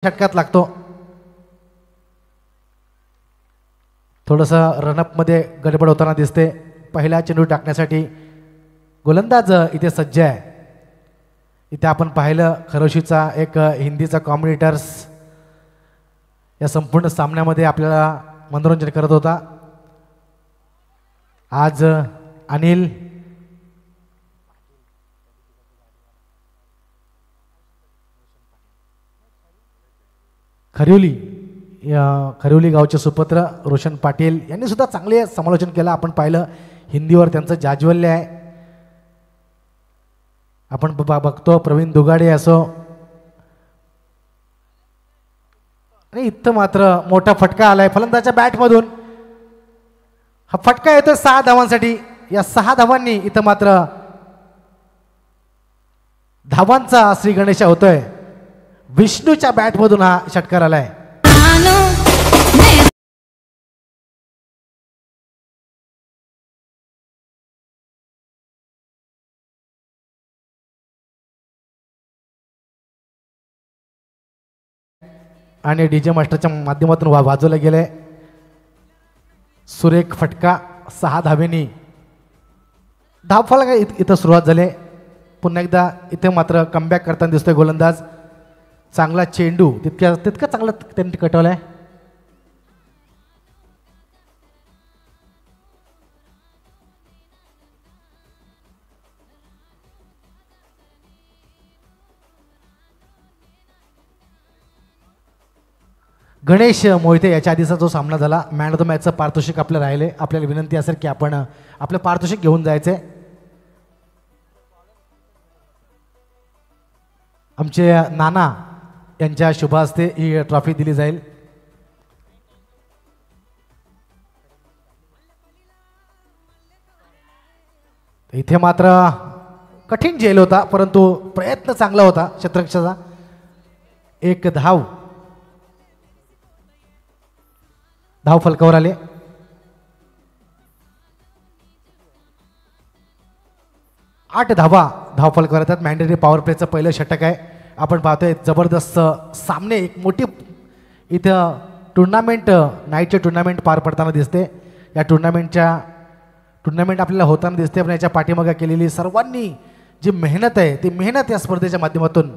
षटकात लागतो. थोडंसं रनअपमध्ये गडबड होताना दिसते. पहिला चेंडू टाकण्यासाठी गोलंदाज इथे सज्ज आहे. इथे आपण पाहिलं खरोशीचा एक हिंदीचा कॉमेंटेटर्स या संपूर्ण सामन्यामध्ये आपल्याला मनोरंजन करत होता. आज अनिल खरिवली गावचे सुपुत्र रोशन पाटील यांनी सुद्धा चांगले समालोचन केलं. आपण पाहिलं हिंदीवर त्यांचं जाज्वल्य आहे. आपण बघतो प्रवीण दुगाडे असो. आणि इथं मात्र मोठा फटका आलाय फलंदाजाच्या बॅटमधून. हा फटका येतोय 6 धावांसाठी. या 6 धावांनी इथं मात्र धावांचा श्री गणेशा होतोय. विष्णूच्या बॅटमधून हा षटकार आलाय. आणि डीजे मास्टरच्या माध्यमातून वाजवलं गेलंय. सुरेख फटका 6 धावेनी धावफलक इथं सुरुवात झाली. पुन्हा एकदा इथे मात्र कमबॅक करताना दिसतोय गोलंदाज. चांगला चेंडू तितका चांगला त्यांनी कटवलाय. गणेश मोहिते याच्या आधीचा जो सामना झाला मॅन ऑफ द मॅचचं पारितोषिक आपलं राहिले. आपल्याला विनंती असेल की आपण आपलं पारितोषिक घेऊन जायचंय. आमचे नाना यांच्या शुभ हस्ते ही ट्रॉफी दिली जाईल. इथे मात्र कठीण झेल होता परंतु प्रयत्न चांगला होता क्षेत्ररक्षकाचा. 1 धाव फलकावर आले. आठ धाव फलकावर येतात. मॅन्डेटरी पॉवर प्लेचं पहिलं षटक आहे. आपण पाहतोय जबरदस्त सामने. एक मोठी इथं टुर्नामेंट नाईटचे टुर्नामेंट पार पडताना दिसते. या टुर्नामेंट आपल्याला होताना दिसते. पण याच्या पाठीमागे केलेली सर्वांनी जी मेहनत आहे ती मेहनत या स्पर्धेच्या माध्यमातून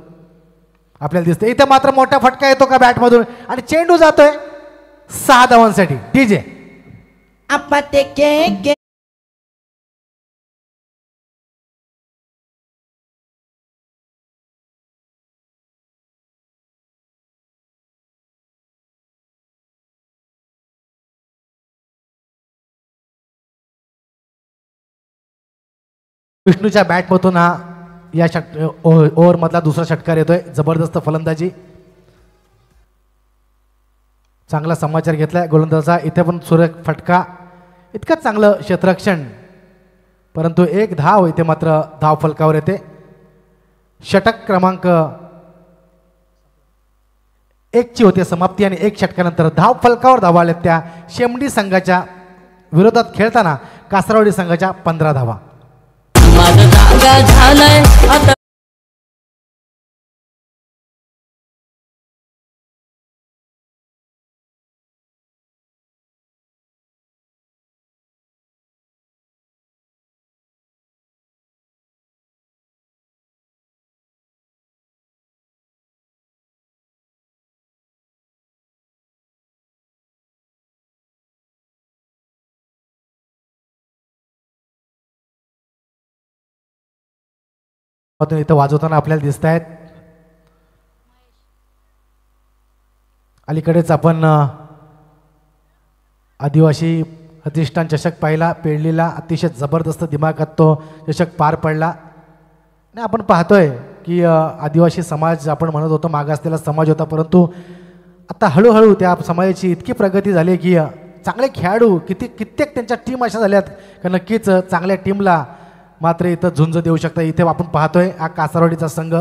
आपल्याला दिसते. इथं मात्र मोठा फटका येतो का बॅटमधून आणि चेंडू जातोय 6 धावांसाठी. डीजे विष्णूच्या बॅटमधून हा या ओव्हर मधला दुसरा षटकार येतोय. जबरदस्त फलंदाजी. चांगला समाचार घेतलाय गोलंदाजाचा. इथे पण सुरेख फटका. इतकं चांगलं क्षेत्ररक्षण परंतु 1 धाव इथे मात्र धाव फलकावर येते. षटक क्रमांक 1 ची होते समाप्ती आणि 1 षटकानंतर धाव फलकावर धावा आल्या त्या शेमडी संघाच्या विरोधात खेळताना कासारवाडी संघाच्या 15 धावा. इथं वाजवताना आपल्याला दिसत आहेत. अलीकडेच आपण आदिवासी प्रतिष्ठान चषक पाहिला. पेडलीला अतिशय जबरदस्त दिमागात तो चषक पार पडला. आणि आपण पाहतोय की आदिवासी समाज आपण म्हणत होतो मागासलेला समाज होता परंतु आता हळूहळू त्या समाजाची इतकी प्रगती झाली की चांगले खेळाडू कित्येक त्यांच्या टीम अशा झाल्यात की नक्कीच चांगल्या टीमला मात्र इथं झुंज देऊ शकता. इथे आपण पाहतोय हा कासारवाडीचा संघ.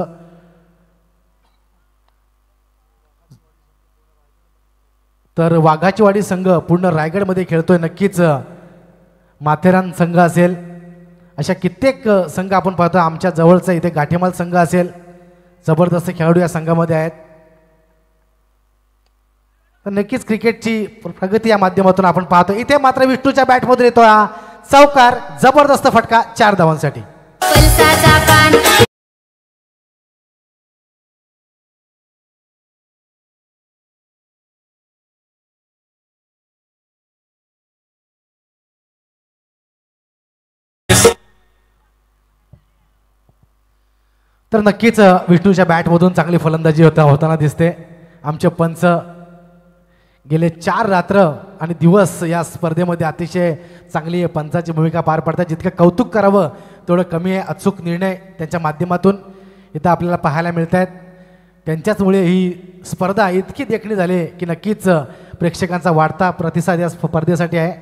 तर वाघाचीवाडी संघ पूर्ण रायगडमध्ये खेळतोय. नक्कीच माथेरान संघ असेल अशा कित्येक संघ आपण पाहतोय. आमच्या जवळचा इथे गाठेमाल संघ असेल. जबरदस्त खेळाडू या संघामध्ये आहेत. तर नक्कीच क्रिकेटची प्रगती या माध्यमातून आपण पाहतो. इथे मात्र विष्णूच्या बॅटमधून येतो हा चौकार, जबरदस्त फटका 4 धावांसाठी. तर नक्कीच विष्णूच्या बॅटमधून चांगली फलंदाजी होताना दिसते. आमचे पंच गेले 4 रात्र आणि दिवस या स्पर्धेमध्ये अतिशय चांगली पंचाची भूमिका पार पाडतात. जितकं कौतुक करावं तेवढं कमी आहे. अचूक निर्णय त्यांच्या माध्यमातून इथं आपल्याला पाहायला मिळत आहेत. त्यांच्याचमुळे ही स्पर्धा इतकी देखणी झाली की नक्कीच प्रेक्षकांचा वाढता प्रतिसाद या स्पर्धेसाठी आहे.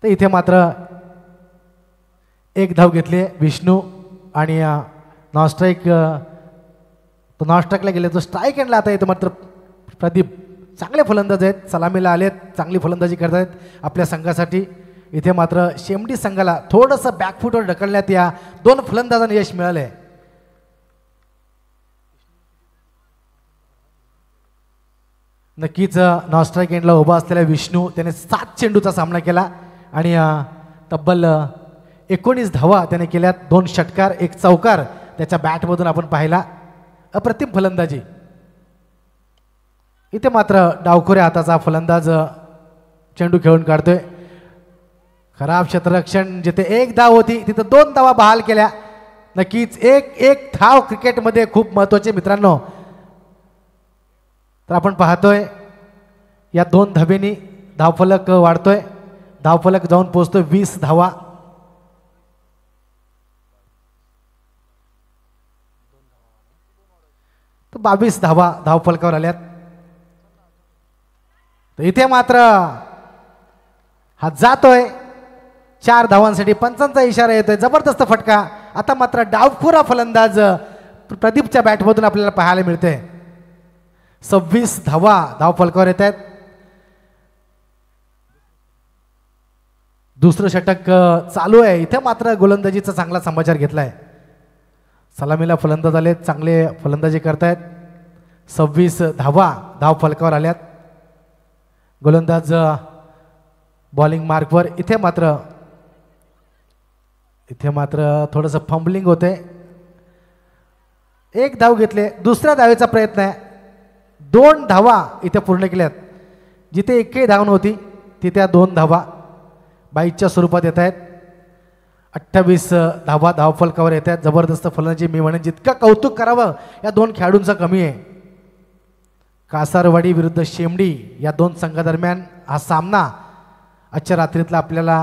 तर इथे मात्र एक धाव घेतली विष्णू आणि नॉनस्ट्राईक तो नॉनस्ट्राईकला गेले, तो स्ट्राईक एंडला आता येतो. मात्र प्रदीप चांगले फलंदाज आहेत, सलामीला आलेत, चांगली फलंदाजी करत आहेत आपल्या संघासाठी. इथे मात्र शेमडी संघाला थोडंसं बॅकफुटवर ढकलण्यात या 2 फलंदाजांना यश मिळाले. नक्कीच नॉनस्ट्राईक एंडला उभा असलेला विष्णू त्याने 7 चेंडूचा सामना केला आणि तब्बल 19 धावा त्याने केल्यात. 2 षटकार 1 चौकार त्याच्या बॅटमधून आपण पाहिला. अप्रतिम फलंदाजी. इथे मात्र डावखोऱ्या हाताचा फलंदाज चेंडू खेळून काढतोय. खराब क्षेत्ररक्षण, जिथे 1 धाव होती तिथे 2 धावा बहाल केल्या. नक्कीच एक धाव क्रिकेटमध्ये खूप महत्त्वाचे मित्रांनो. तर आपण पाहतोय या 2 धावेनी धावफलक वाढतोय. धावफलक जाऊन पोहोचतोय 20 धावा. तर 22 धावा धावफलकावर आल्यात. तर इथे मात्र हा जातोय 4 धावांसाठी. पंचांचा इशारा येतोय. जबरदस्त फटका. आता मात्र डावखोरा फलंदाज प्रदीपच्या बॅटमधून आपल्याला पाहायला मिळते. 26 धावा धावफलकावर येत आहेत. दुसरं षटक चालू आहे. इथे मात्र गोलंदाजीचा चांगला समाचार घेतलाय. सलामीला फलंदाज आले, चांगले फलंदाजी करतायत. 26 धावा धावफलकावर आल्यात. गोलंदाज बॉलिंग मार्कवर. इथे मात्र थोडंसं फंबलिंग होते. 1 धाव घेतले. दुसऱ्या धावेचा प्रयत्न आहे. 2 धावा इथे पूर्ण केल्यात. जिथे 1 धाव नव्हती तिथे 2 धावा बाईच्या स्वरूपात येत आहेत. 28 धावा धावफलकावर येत आहेत. जबरदस्त फलंदाजी. मी म्हणेन जितकं कौतुक करावं या 2 खेळाडूंचं कमी आहे. कासारवाडी विरुद्ध शेमडी या 2 संघादरम्यान हा सामना आजच्या रात्रीतला आपल्याला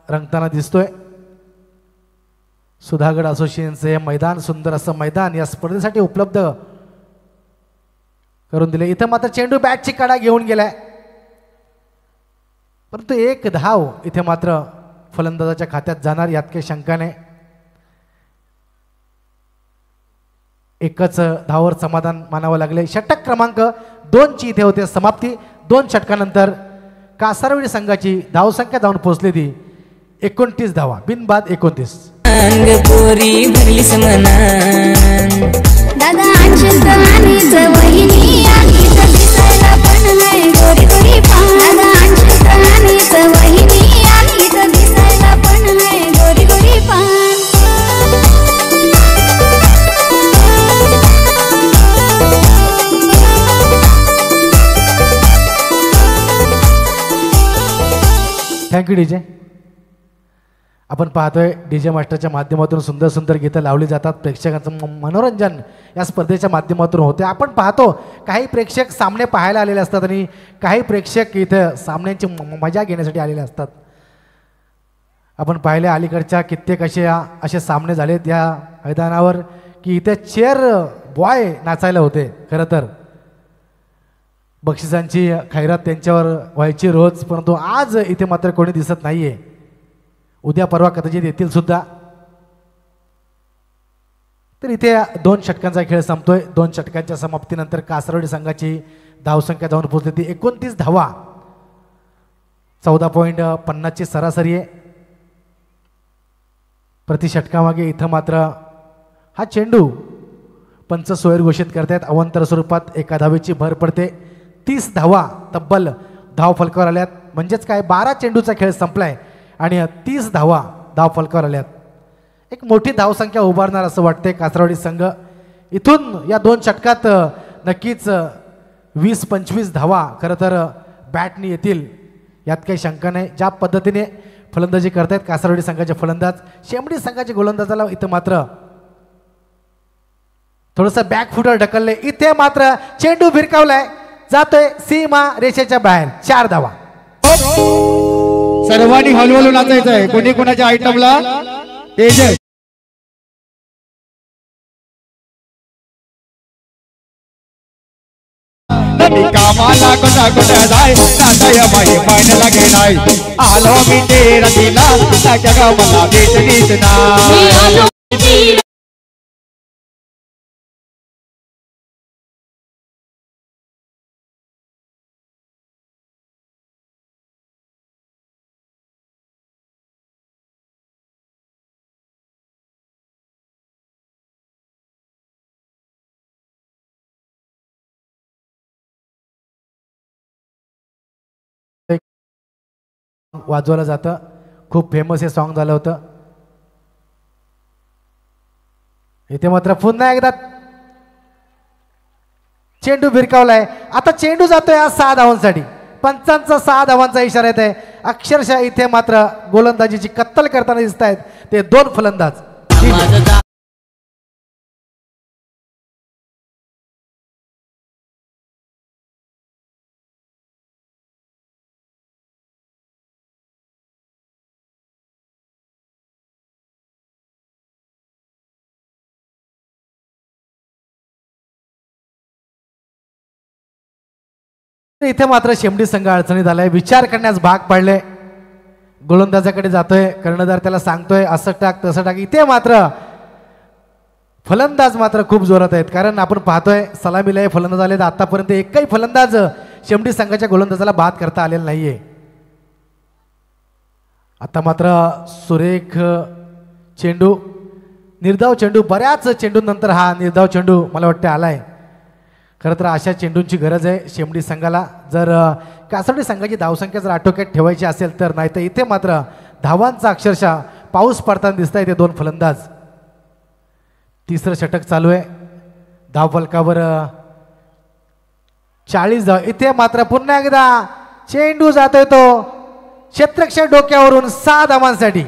रंगताना दिसतोय. सुधागड असोसिएशनचे हे मैदान, सुंदर असं मैदान या स्पर्धेसाठी उपलब्ध करून दिले. इथं मात्र चेंडू बॅटची कडा घेऊन गेलाय. परंतु 1 धाव इथे मात्र फलंदाजाच्या खात्यात जाणार यात काही शंका नाही. एकच धावावर समाधान मानावं लागले. षटक क्रमांक 2 ची इथे होते समाप्ती. 2 षटकानंतर कासारवाडी संघाची धावसंख्या जाऊन पोहोचली ती 29 धावा. बिनबाद 29. अंगपुरी भरली समनान दादा अंशत आणि वहिनी आणि दिसायला पण लय गोरी गोरी पान. दादा अंशत आणि वहिनी आणि दिसायला पण लय गोरी गोरी पान. Thank you DJ. आपण पाहतोय डीजे मास्टरच्या माध्यमातून सुंदर सुंदर गीतं लावली जातात. प्रेक्षकांचं मनोरंजन या स्पर्धेच्या माध्यमातून होते. आपण पाहतो काही प्रेक्षक सामने पाहायला आलेले असतात आणि काही प्रेक्षक इथं सामन्यांची मजा घेण्यासाठी आलेले असतात. आपण पाहिले अलीकडच्या कित्येक असे सामने झालेत या मैदानावर की इथे चेअर बॉय नाचायला होते. खरं तर बक्षिसांची खैरात त्यांच्यावर व्हायची रोज, परंतु आज इथे मात्र कोणी दिसत नाहीये. उद्या परवा कदाचित येतील सुद्धा. तर इथे 2 षटकांचा खेळ संपतोय. 2 षटकांच्या समाप्तीनंतर कासारवाडी संघाची धावसंख्या जाऊन पोहोचली ती 29 धावा. 14.50 ची सरासरी आहे प्रति षटकामागे. इथं मात्र हा चेंडू पंच सोयर घोषित करतायत. अवंतर स्वरूपात 1 धावेची भर पडते. 30 धावा तब्बल धाव फलकावर आल्यात. म्हणजेच काय 12 चेंडूचा खेळ संपलाय आणि 30 धावा धाव फलकावर आल्यात. एक मोठी धावसंख्या उभारणार असं वाटतंय कासरवाडी संघ. इथून या 2 षटकात नक्कीच 20-25 धावा खरं तर बॅटनी येतील यात काही शंका नाही. ज्या पद्धतीने फलंदाजी करतायत कासरवाडी संघाचे फलंदाज, शेमडी संघाचे गोलंदाजाला इथं मात्र थोडंसं बॅकफुटर ढकलले. इथे मात्र चेंडू भिरकावलाय, जातोय सीमा रेषेच्या बाहेर. 4 धावा. सर्वांनी हलवून नाचायचं आहे. कोणी कोणाच्या आयटमला तेज कामाला कुठा कुठा जाय नाचाय बाई पायन लागे नाही. आलो मी ते रतीला नाक्या गावाला भेटलीच ना. वाजवलं जातं. खूप फेमस हे सॉन्ग झालं होतं. इथे मात्र पुन्हा एकदा चेंडू भिरकावलाय. आता चेंडू जातोय आज 6 धावांसाठी. पंचांचा 6 धावांचा इशारा येत आहे. अक्षरशः इथे मात्र गोलंदाजीची कत्तल करताना दिसत आहेत ते 2 फलंदाज. इथे मात्र शेमडी संघ अडचणीत आलाय. विचार करण्यास भाग पाडले. गोलंदाजाकडे जातोय, कर्णधार त्याला सांगतोय असं टाक तसं टाक. इथे मात्र फलंदाज मात्र खूप जोरात आहेत. कारण आपण पाहतोय सलामीला हे फलंदाज आले तर आतापर्यंत एकही फलंदाज शेमडी संघाच्या गोलंदाजाला बाद करता आलेला नाहीये. आता मात्र सुरेख चेंडू, निर्धाव चेंडू. बऱ्याच चेंडूनंतर हा निर्धाव चेंडू मला वाटतं आलाय. खरं तर अशा चेंडूंची गरज आहे शेमडी संघाला. जर कासरवाडी संघाची धावसंख्या जर आटोक्यात ठेवायची असेल तर. नाही तर इथे मात्र धावांचा अक्षरशः पाऊस पडताना दिसत आहे ते 2 फलंदाज. तिसरं षटक चालू आहे. धाव फलकावर 40 धाव. इथे मात्र पुन्हा एकदा चेंडू जातोय तो क्षेत्ररक्षक डोक्यावरून 6 धावांसाठी.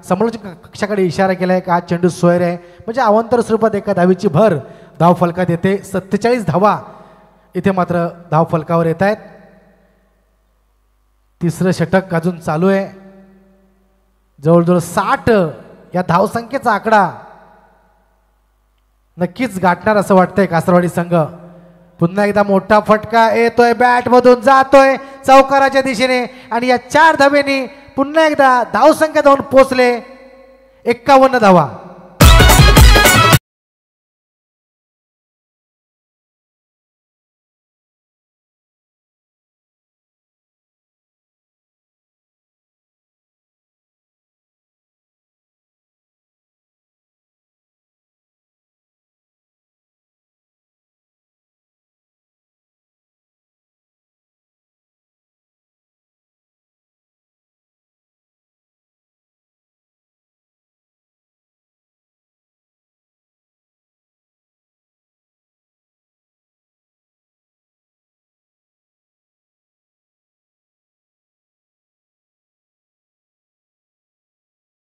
समालोचक कक्षाकडे इशारा केलाय का चेंडू सोयर आहे. म्हणजे अवांतर स्वरूपात एका धावीची भर धाव फलकात येते. 47 धावा इथे मात्र धाव फलकावर येत आहेत. तिसरं षटक अजून चालू आहे. जवळजवळ 60 या धावसंख्येचा आकडा नक्कीच गाठणार असं वाटतंय कासरवाडी संघ. पुन्हा एकदा मोठा फटका येतोय, बॅट मधून जातोय चौकाराच्या दिशेने आणि या 4 धावेनी पुन्हा एकदा धावसंख्या जाऊन पोहोचले 51 धावा.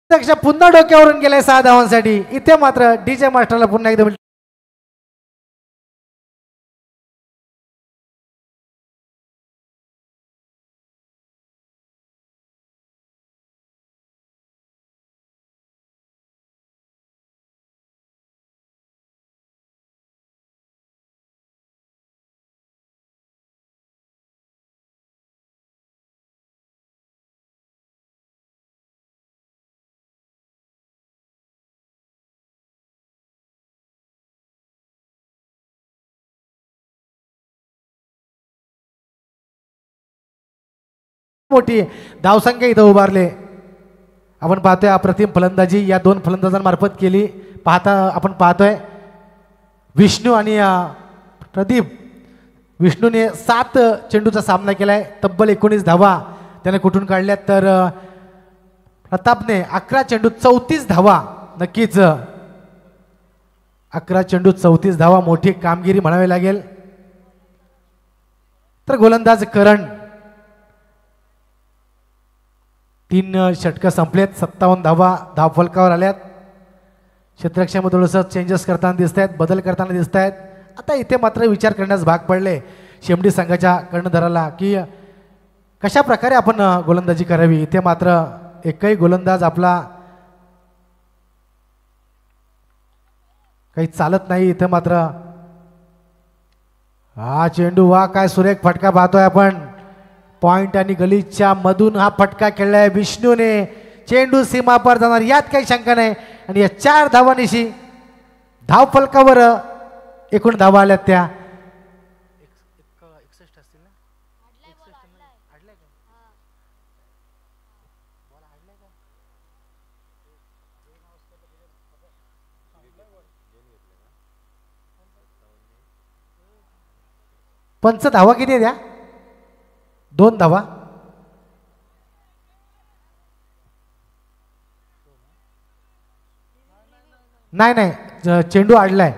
पेक्षा पुन्हा डोक्यावरून गेलाय 6 धावांसाठी. इथे मात्र डीजे मास्टरला पुन्हा एकदा मोठी धावसंख्या इथं उभारले. आपण पाहतोय अप्रतिम फलंदाजी या दोन फलंदाजांमार्फत केली. आपण पाहतोय विष्णू आणि प्रदीप. विष्णूने 7 चेंडूचा सामना केलाय. तब्बल 19 धावा त्याने कुठून काढल्यात, तर प्रतापने 11 चेंडू 34 धावा. नक्कीच 11 चेंडू 34 धावा मोठी कामगिरी म्हणावी लागेल. तर गोलंदाज करण 3 षटकं संपलेत. 57 धावा धावफलकावर आल्यात. क्षेत्ररक्षणामध्ये थोडंसं चेंजेस करताना दिसत आहेत, बदल करताना दिसत आहेत. आता इथे मात्र विचार करण्यास भाग पडले शेमडी संघाच्या कर्णधाराला की कशा प्रकारे आपण गोलंदाजी करावी. इथे मात्र एकही गोलंदाज आपला काही चालत नाही. इथे मात्र हा चेंडू, वा काय सुरेख फटका पाहतोय आपण. पॉइंट आणि गलीच्या मधून हा फटका खेळलाय विष्णूने. चेंडू सीमा पार जाणार यात काही शंका नाही. आणि या 4 धावांनिशी धावफलकावर एकूण धावा आल्यात त्या 61 असतील ना. पंच धावा किती आहे त्या? 2 धावा. नाही चेंडू आडलाय.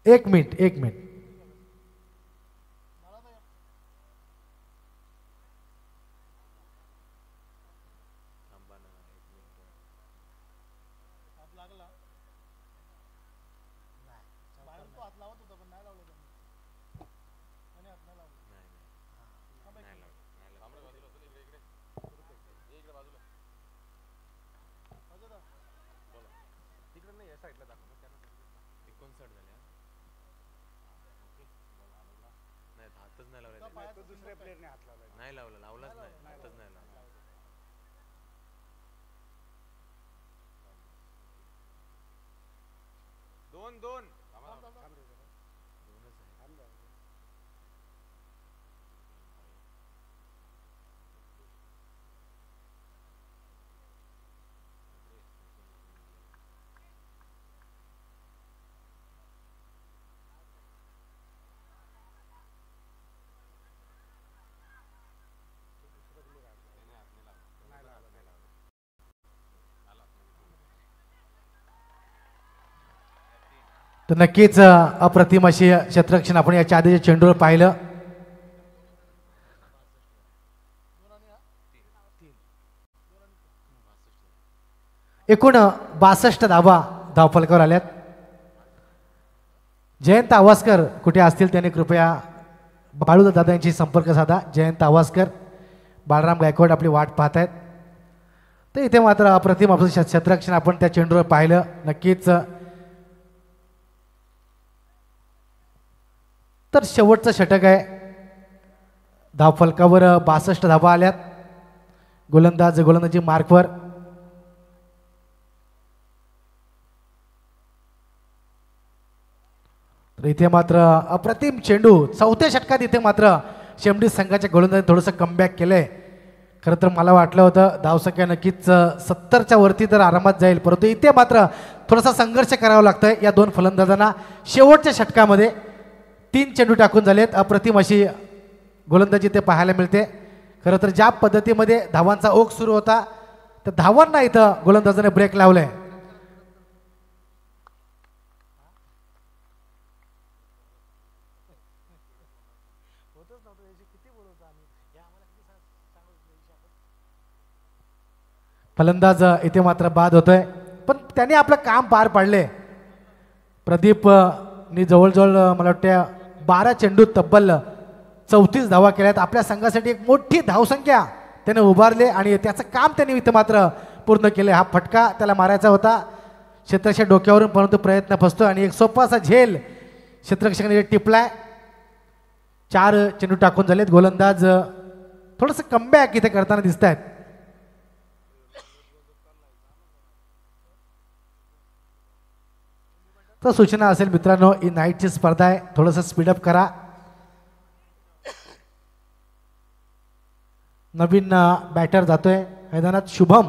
1 मिनिट. दोन तर नक्कीच अप्रतिम अशी क्षेत्ररक्षण आपण याच्या आधीच्या चेंडूवर पाहिलं. एकूण 62 धावा धावफलकावर आल्यात. जयंत आवासकर कुठे असतील त्याने कृपया बाळू दादा यांची संपर्क साधा. जयंत आवासकर, बाळराम गायकवाड आपली वाट पाहत आहेत. तर इथे मात्र अप्रतिम आपलं क्षेत्ररक्षण आपण त्या चेंडूवर पाहिलं. नक्कीच तर शेवटचं षटक आहे. धावफलकावर 62 धावा आल्यात. गोलंदाजी मार्कवर. तर इथे मात्र अप्रतिम चेंडू 4थ्या षटकात इथे मात्र शेमडी संघाच्या गोलंदाजी थोडंसं कमबॅक केलंय. खरं तर मला वाटलं होतं धावसंख्या नक्कीच 70च्या वरती तर आरामात जाईल, परंतु इथे मात्र थोडासा संघर्ष करावा लागतोय या दोन फलंदाजांना. शेवटच्या षटकामध्ये 3 चेंडू टाकून झालेत. अप्रतिम अशी गोलंदाजी ते पाहायला मिळते. खरं तर ज्या पद्धतीमध्ये धावांचा ओघ सुरू होता तर धावांना इथं गोलंदाजाने ब्रेक लावलाय. फलंदाज इथे मात्र बाद होतोय, पण त्यांनी आपलं काम पार पाडले. प्रदीप नी जवळजवळ मला वाटतं 12 चेंडूत तब्बल 34 धावा केल्यात. आपल्या संघासाठी एक मोठी धावसंख्या त्याने उभारले आणि त्याचं काम त्यांनी इथं मात्र पूर्ण केले. हा फटका त्याला मारायचा होता क्षेत्ररक्षक डोक्यावरून, परंतु प्रयत्न फसतो आणि एक सोपासा झेल क्षेत्ररक्षकाने टिपलाय. 4 चेंडू टाकून झालेत. गोलंदाज थोडंसं कमबॅक इथे करताना दिसत आहेत. तर सूचना असेल मित्रांनो, ही नाईटची स्पर्धा आहे, थोडंसं स्पीडअप करा. नवीन बॅटर जातोय मैदानात शुभम.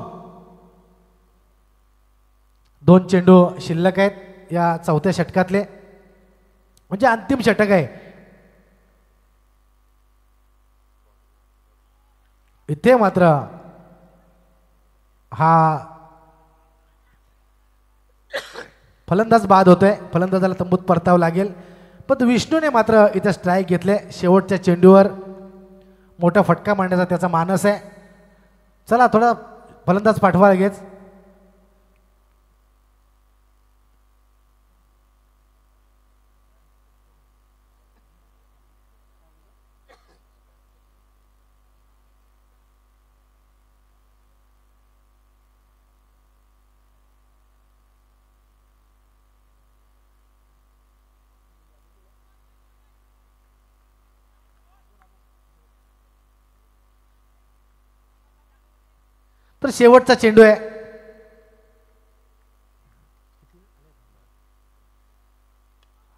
2 चेंडू शिल्लक आहेत या चौथ्या षटकातले, म्हणजे अंतिम षटक आहे. इथे मात्र हा फलंदाज बाद होतोय. फलंदाजाला तंबूत परतावं लागेल, पण विष्णूने मात्र इथे स्ट्राईक घेतले. शेवटच्या चेंडूवर मोठा फटका मारण्याचा त्याचा मानस आहे. चला थोडा फलंदाज पाठवा लगेच. तर शेवटचा चेंडू आहे.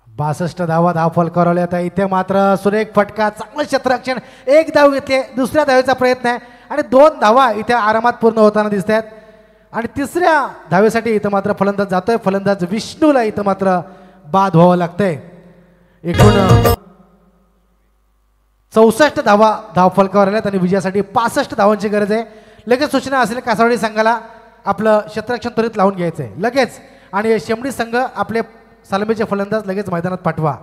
बासष्ट धावा फलकावल्या. आता इथे मात्र सुरेख फटका, चांगलं क्षेत्ररक्षण. एक धाव घेतले, दुसऱ्या धावेचा प्रयत्न आहे आणि 2 धावा इथे आरामात पूर्ण होताना दिसत आहेत. आणि तिसऱ्या धावेसाठी इथं मात्र फलंदाज जातोय. फलंदाज विष्णूला इथं मात्र बाद व्हावं लागतंय. एकूण 64 धावा फलकावर आल्यात आणि विजयासाठी 65 धावांची गरज आहे. लगेच सूचना असेल कासावडी संघाला आपलं क्षेत्ररक्षण त्वरित लावून घ्यायचंय लगेच, आणि शेमडी संघ आपले सलामीचे फलंदाज लगेच मैदानात पाठवा.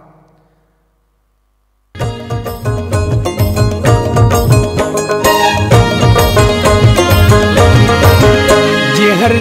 जे हर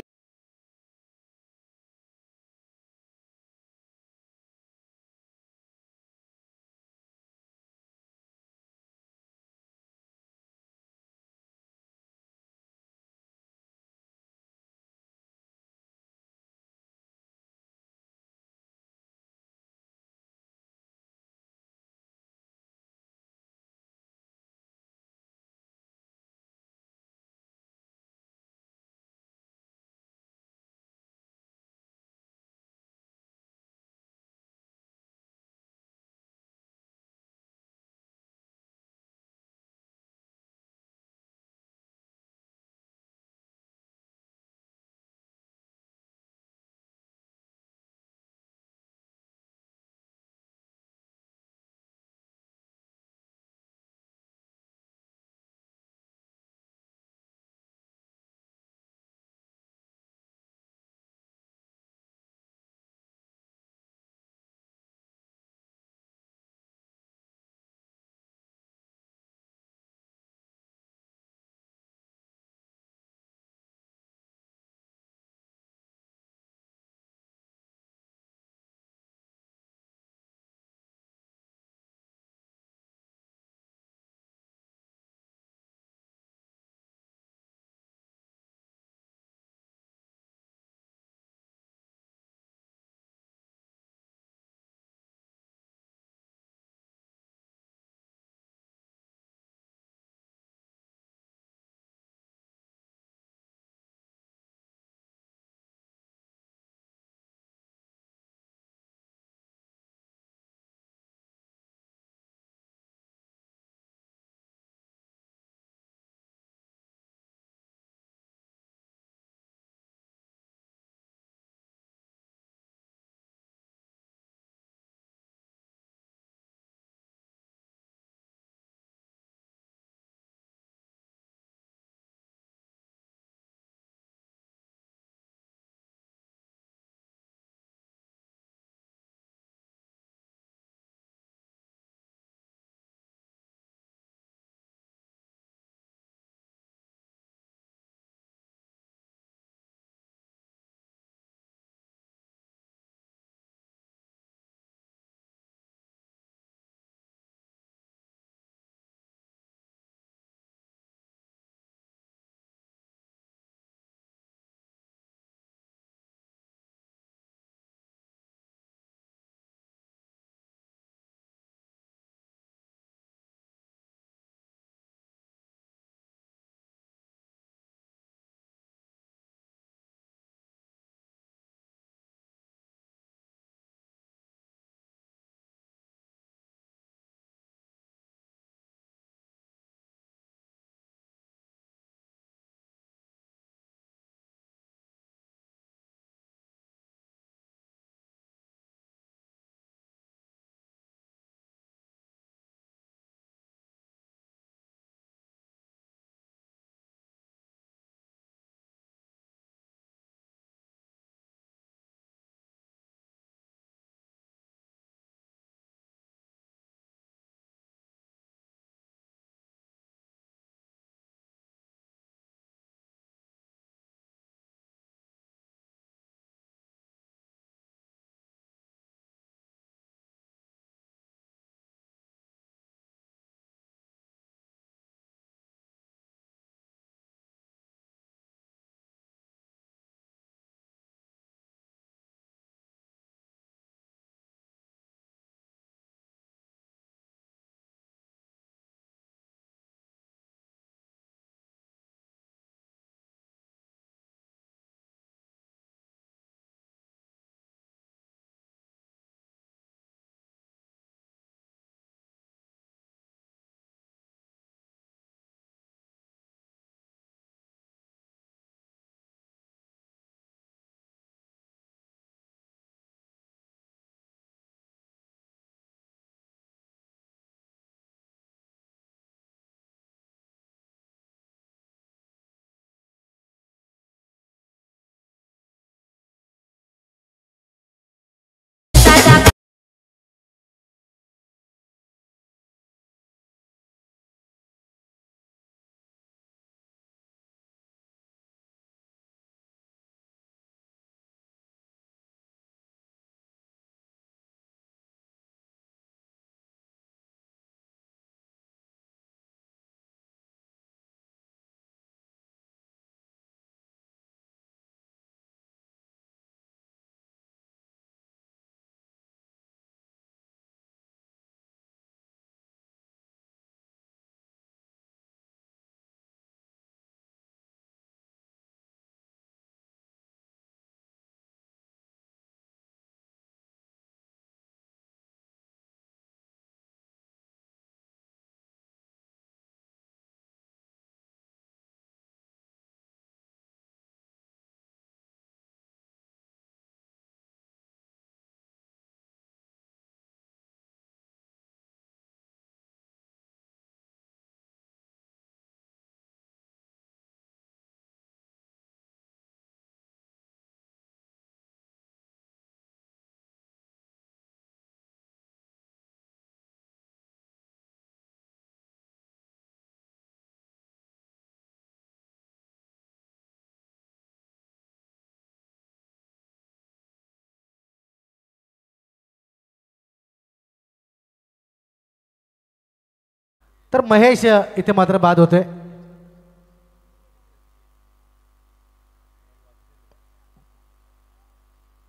तर महेश इथे मात्र बाद होतोय.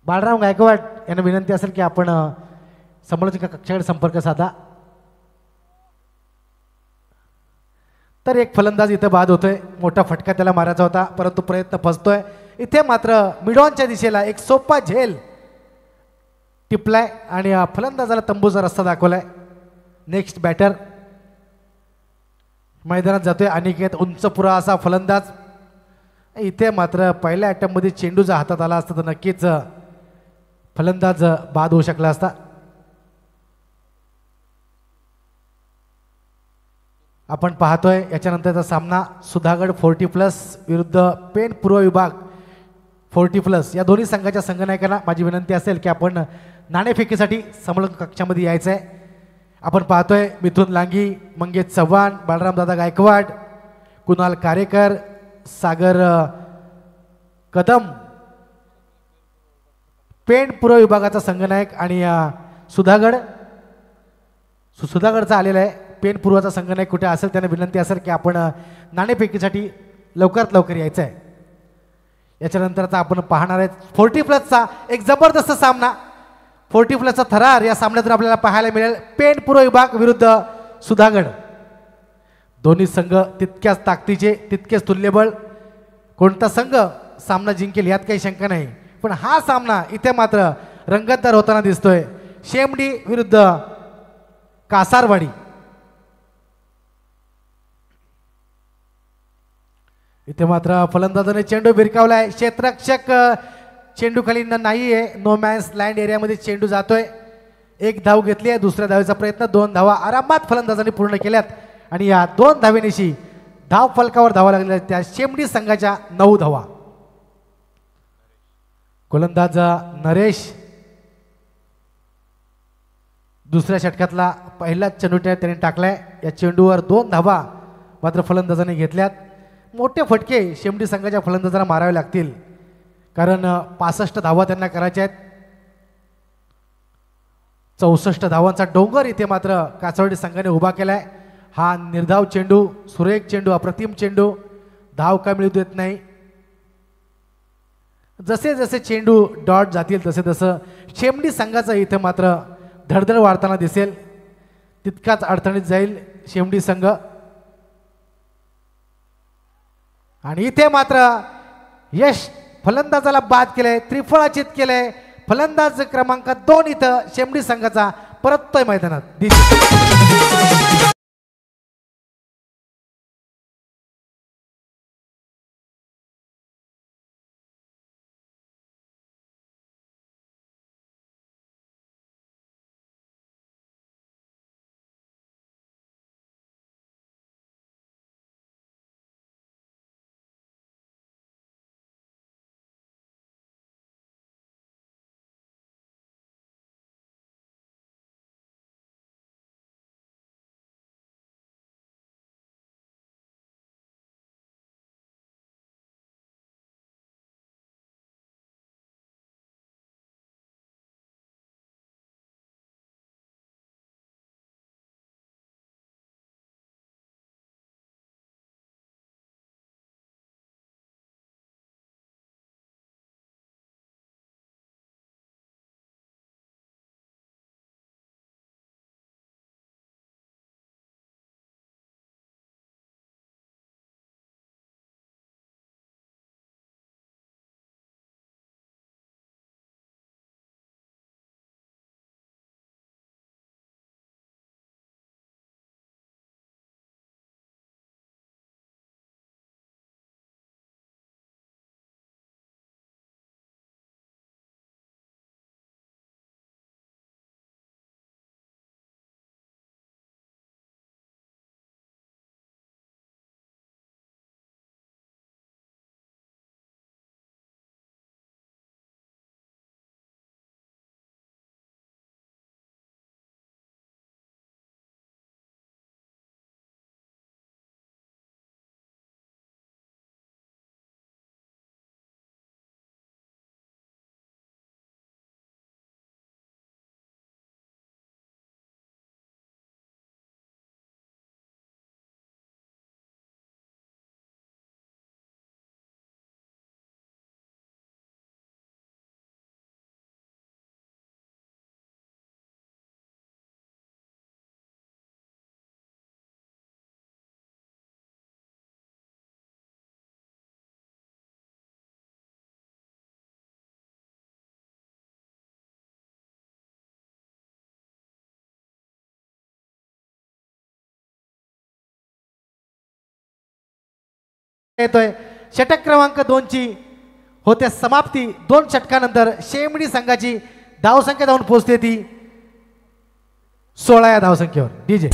बाळराम गायकवाड यांना विनंती असेल की आपण समालोचक कक्षाकडे संपर्क साधा. तर एक फलंदाज इथं बाद होतोय. मोठा फटका त्याला मारायचा होता परंतु प्रयत्न फसतोय. इथे मात्र मिडॉनच्या दिशेला एक सोपा झेल टिपलाय आणि फलंदाजाला तंबूचा रस्ता दाखवलाय. नेक्स्ट बॅटर मैदानात जातोय अनिकेत उंचपुरा असा फलंदाज. इथे मात्र पहिल्या अटॅम्पमध्ये चेंडू जर हातात आला असता तर नक्कीच फलंदाज बाद होऊ शकला असता. आपण पाहतोय याच्यानंतरचा सामना सुधागड 40+ विरुद्ध पेन पूर्व विभाग 40+. या दोन्ही संघाच्या संघनायकांना माझी विनंती असेल की आपण नाणेफेकीसाठी समालोचक कक्षामध्ये यायचं आहे. आपण पाहतोय मिथुन लांगी, मंगेश चव्हाण, बाळरामदादा गायकवाड, कुणाल कारेकर, सागर कदम पेण पूर्व विभागाचा संघनायक आणि सुधागडचा आलेला आहे. पेण पूर्वाचा संघनायक कुठे असेल त्यांना विनंती असेल की आपण नाणेफेकीसाठी लवकरात लवकर यायचं आहे. याच्यानंतरचा आपण पाहणार आहे 40+चा एक जबरदस्त सामना. 40+चा थरार या सामन्यातून आपल्याला पाहायला मिळेल. पेण पूर्व विभाग विरुद्ध सुधागड. दोन्ही संघ तितक्याच ताकदीचे, तितकेच तुल्यबळ. कोणता संघ सामना जिंकेल यात काही शंका नाही. पण हा सामना इथे मात्र रंगतदार होताना दिसतोय. शेमडी विरुद्ध कासारवाडी. इथे मात्र फलंदाजाने चेंडू भिरकावलाय. क्षेत्ररक्षक चेंडू खाली नाहीये. नो मॅन्स लँड एरियामध्ये चेंडू जातोय. एक धाव घेतली आहे. दुसऱ्या धावेचा प्रयत्न. 2 धावा आरामात फलंदाजांनी पूर्ण केल्यात आणि या 2 धावेनिशी धाव फलकावर धावा लागलेल्या त्या शेमडी संघाच्या 9 धावा. गोलंदाज नरेश दुसऱ्या षटकातला पहिला चेंडू त्याने टाकलाय. या चेंडूवर 2 धावा मात्र फलंदाजाने घेतल्यात. मोठे फटके शेमडी संघाच्या फलंदाजांना मारावे लागतील कारण 65 धावा त्यांना करायच्या आहेत. 64 धावांचा डोंगर इथे मात्र कासारवाडी संघाने उभा केलाय. हा निर्धाव चेंडू, सुरेख चेंडू, अप्रतिम चेंडू, धाव का मिळू देत नाही. जसे जसे चेंडू डॉट जातील तसे तसं शेमडी संघाचा इथे मात्र धडधड वाढताना दिसेल. तितकाच अडचणीत जाईल शेमडी संघ. आणि इथे मात्र यश फलंदाजाला बाद केलंय, त्रिफळाचित केलंय. फलंदाज क्रमांक 2 इथं शेमडी संघाचा परततोय मैदानात. येतोय षटक क्रमांक 2 ची होते समाप्ती. 2 षटकानंतर शेमडी संघाची धावसंख्या जाऊन पोहोचते ती 16 या धावसंख्येवर. डीजे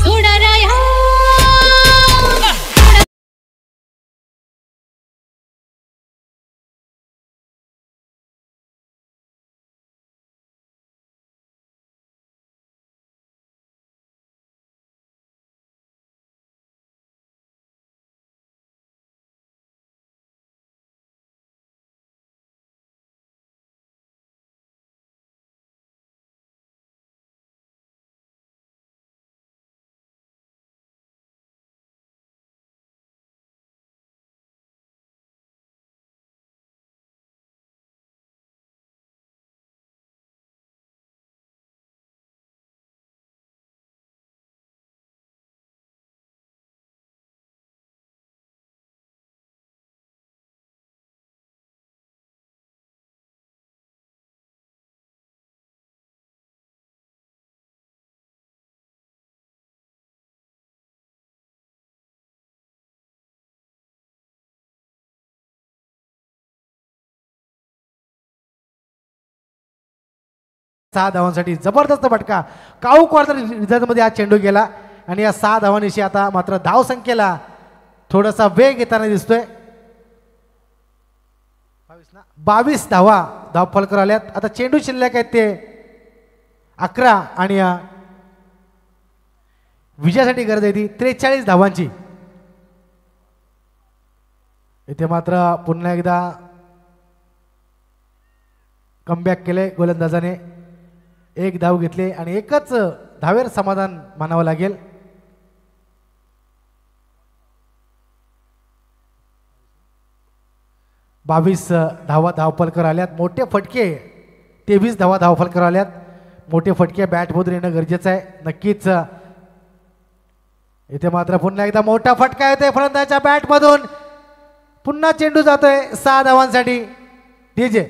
सहा धावांसाठी जबरदस्त फटका. काऊ क्वार्टर रिझल्टमध्ये हा चेंडू गेला आणि या 6 धावांविषयी आता मात्र धावसंख्येला थोडासा वेग येताना दिसतोय. 22 धावा धावफलकर आल्यात. आता चेंडू शिल्लक आहेत ते 11 आणि विजयासाठी गरज आहे ती 43 धावांची. इथे मात्र पुन्हा एकदा कमबॅक केले गोलंदाजाने. 1 धाव घेतले आणि एकच धावेर समाधान मानावं लागेल. बावीस धावा धावफलकर आल्यात. मोठे फटके 23 धावा धावफलकर आल्यात. मोठे फटके बॅटमधून येणं गरजेचं आहे. नक्कीच इथे मात्र पुन्हा एकदा मोठा फटका येतोय फलंदाजाच्या बॅटमधून. पुन्हा चेंडू जातोय 6 धावांसाठी. डीजे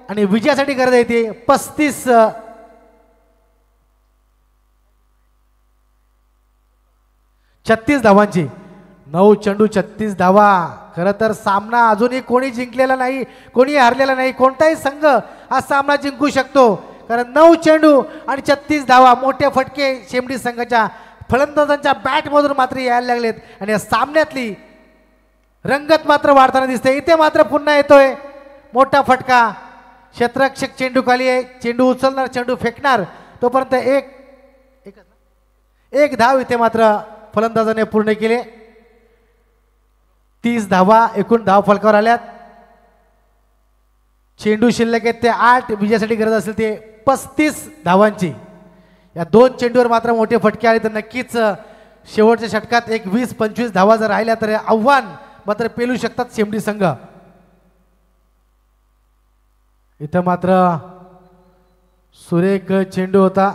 आणि विजयासाठी गरज आहे ती 36 धावांची. 9 चेंडू 36 धावा. खरं तर सामना अजूनही कोणी जिंकलेला नाही, कोणी हारलेला नाही. कोणताही संघ हा सामना जिंकू शकतो कारण 9 चेंडू आणि 36 धावा. मोठे फटके शेमडी संघाच्या फलंदाजांच्या बॅटमधून मात्र यायला लागलेत आणि या सामन्यातली रंगत मात्र वाढताना दिसते. इथे मात्र पुन्हा येतोय मोठा फटका. क्षेत्ररक्षक चेंडू खाली आहे. चेंडू उचलणार, चेंडू फेकणार तोपर्यंत एक धाव इथे मात्र फलंदाजाने पूर्ण केले. 30 धावा एकूण धाव फलकावर आल्यात. चेंडू शिल्लक आहेत ते 8. विजयासाठी गरज असेल ते 35 धावांची. या 2 चेंडूवर मात्र मोठे फटके आले तर नक्कीच शेवटच्या षटकात 20-25 धावा जर राहिल्या तर आव्हान मात्र पेलू शकतात शेमडी संघ. इथं मात्र सुरेख चेंडू होता.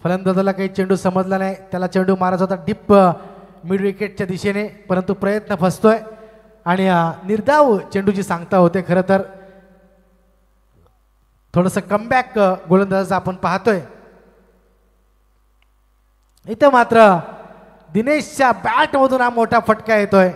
फलंदाजाला काही चेंडू समजला नाही. त्याला चेंडू मारायचा होता डिप मिड विकेटच्या दिशेने परंतु प्रयत्न फसतोय आणि निर्धाव चेंडूची सांगता होते. खरं तर थोडंसं कमबॅक गोलंदाजाचं आपण पाहतोय. इथं मात्र दिनेशच्या बॅटमधून हा मोठा फटका येतोय.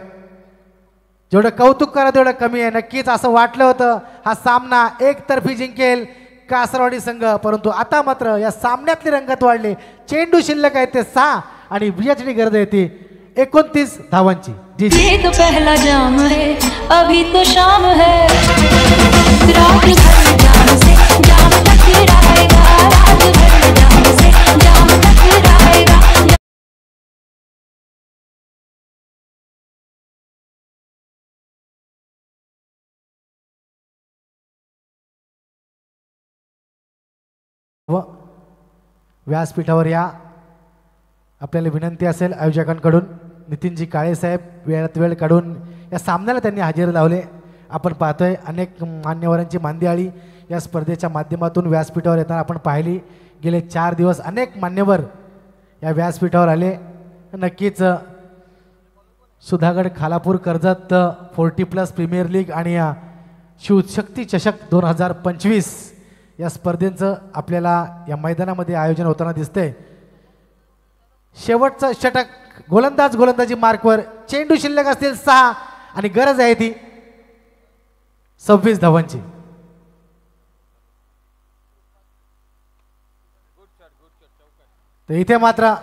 जेवढं कौतुक करा तेवढं कमी आहे. नक्कीच असं वाटलं होतं हा सामना एकतर्फी जिंकेल कासरवाडी संघ परंतु आता मात्र या सामन्यातली रंगत वाढली. चेंडू शिल्लक आहे ते 6 आणि विजयाची गरज आहे ती 29 धावांची. ये तो पहला जाम है अभी तो शाम है रात भर जाम से जाम तक रहेगा रात भर जाम से जाम तक रहेगा. व व्यासपीठावर या आपल्याला विनंती असेल आयोजकांकडून. नितीनजी काळे साहेब वेळात वेळ काढून या सामन्याला त्यांनी हजेरी लावले. आपण पाहतोय अनेक मान्यवरांची मांदियाळी या स्पर्धेच्या माध्यमातून व्यासपीठावर येताना आपण पाहिली. गेले 4 दिवस अनेक मान्यवर या व्यासपीठावर आले. नक्कीच सुधागड खालापूर कर्जत 40+ प्रीमियर लीग आणि शिवशक्ती चषक 2025 या स्पर्धेचं आपल्याला या मैदानामध्ये आयोजन होताना दिसतंय. शेवटचं षटक गोलंदाजी मार्कवर, चेंडू शिल्लक असतील 6 आणि गरज आहे ती 26 धावांची. तर इथे मात्र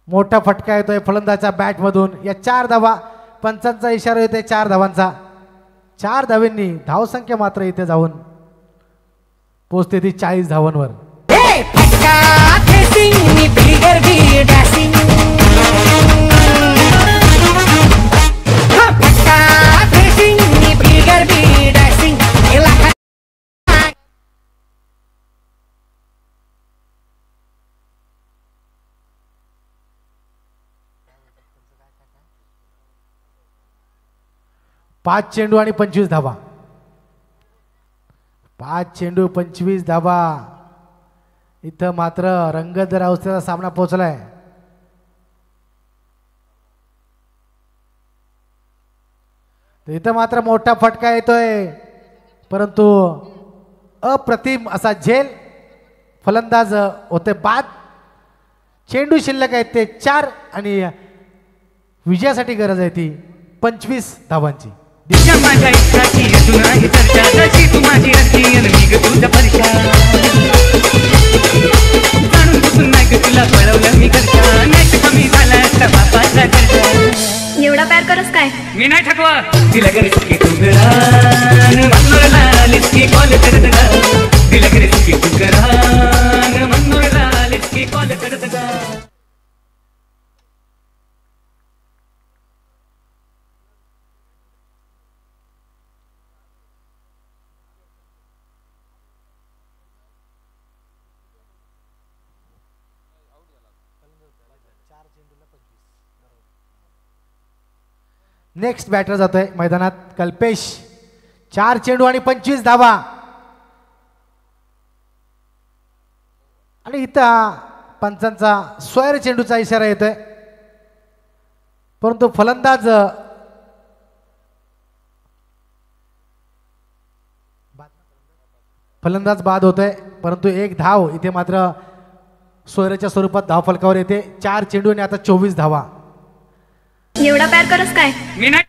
मोठा फटका येतोय फलंदाच्या बॅट मधून. या 4 धावा, पंचांचा इशारा येतोय 4 धावांचा. 4 धावांनी धावसंख्या मात्र इथे जाऊन पोहोचते ती 40 धावांवर. पाच चेंडू आणि 25 धावा. 5 चेंडू 25 धावा. इथं मात्र रंगतदार अवस्थेचा सामना पोहोचलाय. इथं मात्र मोठा फटका येतोय, परंतु अप्रतिम असा झेल. फलंदाज होते बाद. चेंडू शिल्लक आहेत ते 4 आणि विजयासाठी गरज आहे ती 25 धावांची. माझ्या इच्छाची अजून आहे चर्चा, जशी तू माझी अर्धी मी ग तुझ्या परीक्षा. जाणून बसून नाही ग तुला पळवलं मी घरच्या, नाही कमी झाला असता बापाचा घरच्या. एवढा प्यार करस काय? मी नाही ठकवा तिला घरी सुखी तू घरान मनोरला लिस्की कॉल करत गा. तिला घरी सुखी तू घरान मनोरला लिस्की कॉल करत गा. नेक्स्ट बॅटर जातोय मैदानात कल्पेश. 4 चेंडू आणि 25 धावा. आणि इथं पंचांचा स्वैर चेंडूचा इशारा येतोय, परंतु फलंदाज बाद होतोय. परंतु 1 धाव इथे मात्र स्वैराच्या स्वरूपात धाव फलकावर येते. 4 चेंडू आणि आता 24 धावा. एवढा प्यार करस काय? मी नाही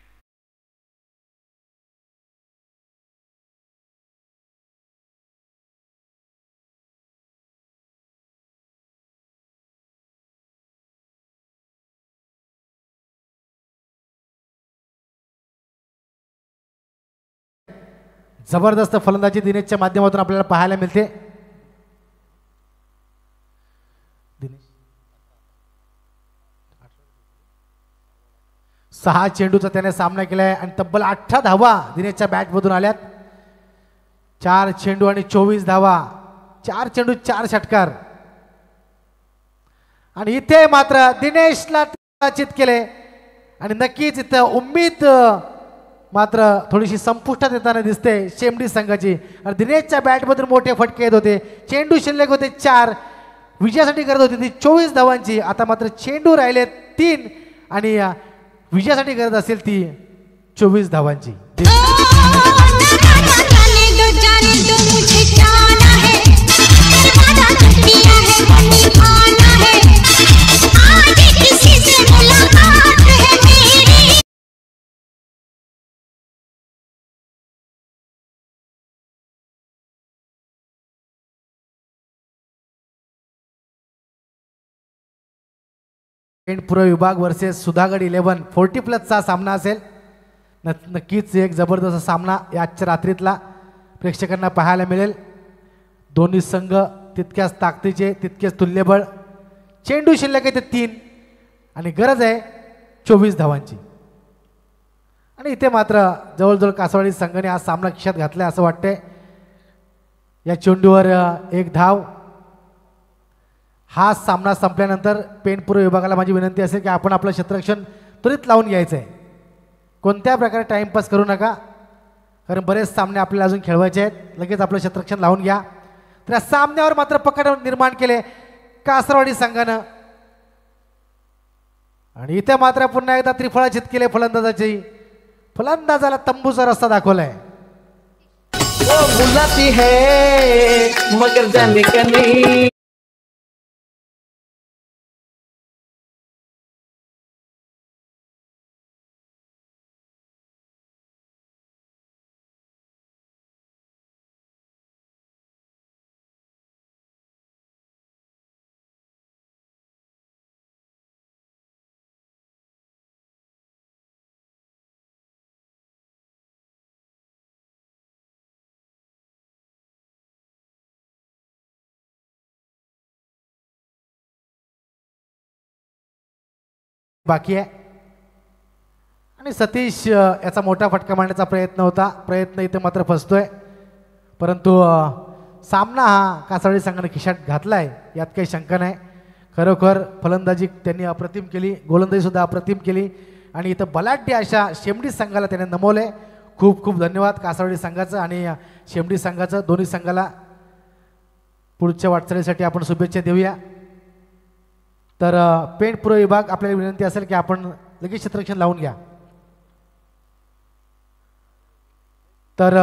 जबरदस्त फलंदाजी दिनेशच्या माध्यमातून आपल्याला पाहायला मिळते. 6 चेंडूचा त्याने सामना केलाय आणि तब्बल 18 धावा दिनेशच्या बॅटमधून आल्यात. 4 चेंडू आणि 24 धावा. 4 चेंडू 4 षटकार. आणि इथे मात्र दिनेशला चित केले आणि नक्कीच इथं उम्मीद मात्र थोडीशी संपुष्टात येताना दिसते शेमडी संघाची. आणि दिनेशच्या बॅटमधून मोठे फटके येत होते. चेंडू शिल्लक होते 4. विजयासाठी गरज होती ती 24 धावांची. आता मात्र चेंडू राहिले 3 आणि विजयासाठी गरज असेल ती 24 धावांची. पूर्व विभाग वर्सेस सुधागड 11 40+ सामना असेल. नक्कीच एक जबरदस्त सामना या आजच्या रात्रीतला प्रेक्षकांना पाहायला मिळेल. दोन्ही संघ तितक्याच ताकदीचे, तितकेच तुल्यबळ. चेंडू शिल्लक आहे ते 3 आणि गरज आहे 24 धावांची. आणि इथे मात्र जवळजवळ कासवाडी संघाने हा सामना खिशात घातलाय असं वाटतंय. या चेंडूवर 1 धाव. हा सामना संपल्यानंतर पेणपूर्व विभागाला माझी विनंती असेल की आपण आपलं क्षेत्ररक्षण त्वरित लावून घ्यायचं आहे. कोणत्या प्रकारे टाइमपास करू नका, कारण बरेच सामने आपल्याला अजून खेळवायचे आहेत. लगेच आपलं क्षेत्ररक्षण लावून घ्या. तर या सामन्यावर मात्र पकड निर्माण केले कासरवाडी संघानं. आणि इथे मात्र पुन्हा एकदा त्रिफळाचित केले फलंदाजाची. फलंदाजाला तंबूचा रस्ता दाखवलाय. वो बुलाती है मगर जाने का नहीं. बाकी आहे आणि सतीश याचा मोठा फटका मारण्याचा प्रयत्न होता. प्रयत्न इथे मात्र फसतोय. परंतु सामना हा कासावडी संघाने खिशात घातलाय यात काही शंका नाही. खरोखर फलंदाजी त्यांनी अप्रतिम केली. गोलंदाजी सुद्धा अप्रतिम केली आणि इथं बलाढ्य अशा शेमडी संघाला त्याने नमवले. खूप खूप धन्यवाद कासावडी संघाचं आणि शेमडी संघाचं. दोन्ही संघाला पुढच्या वाटचालीसाठी आपण शुभेच्छा देऊया. तर पेंट पुरव विभाग आपल्याला विनंती असेल की आपण लगेच क्षेत्ररक्षण लावून घ्या. तर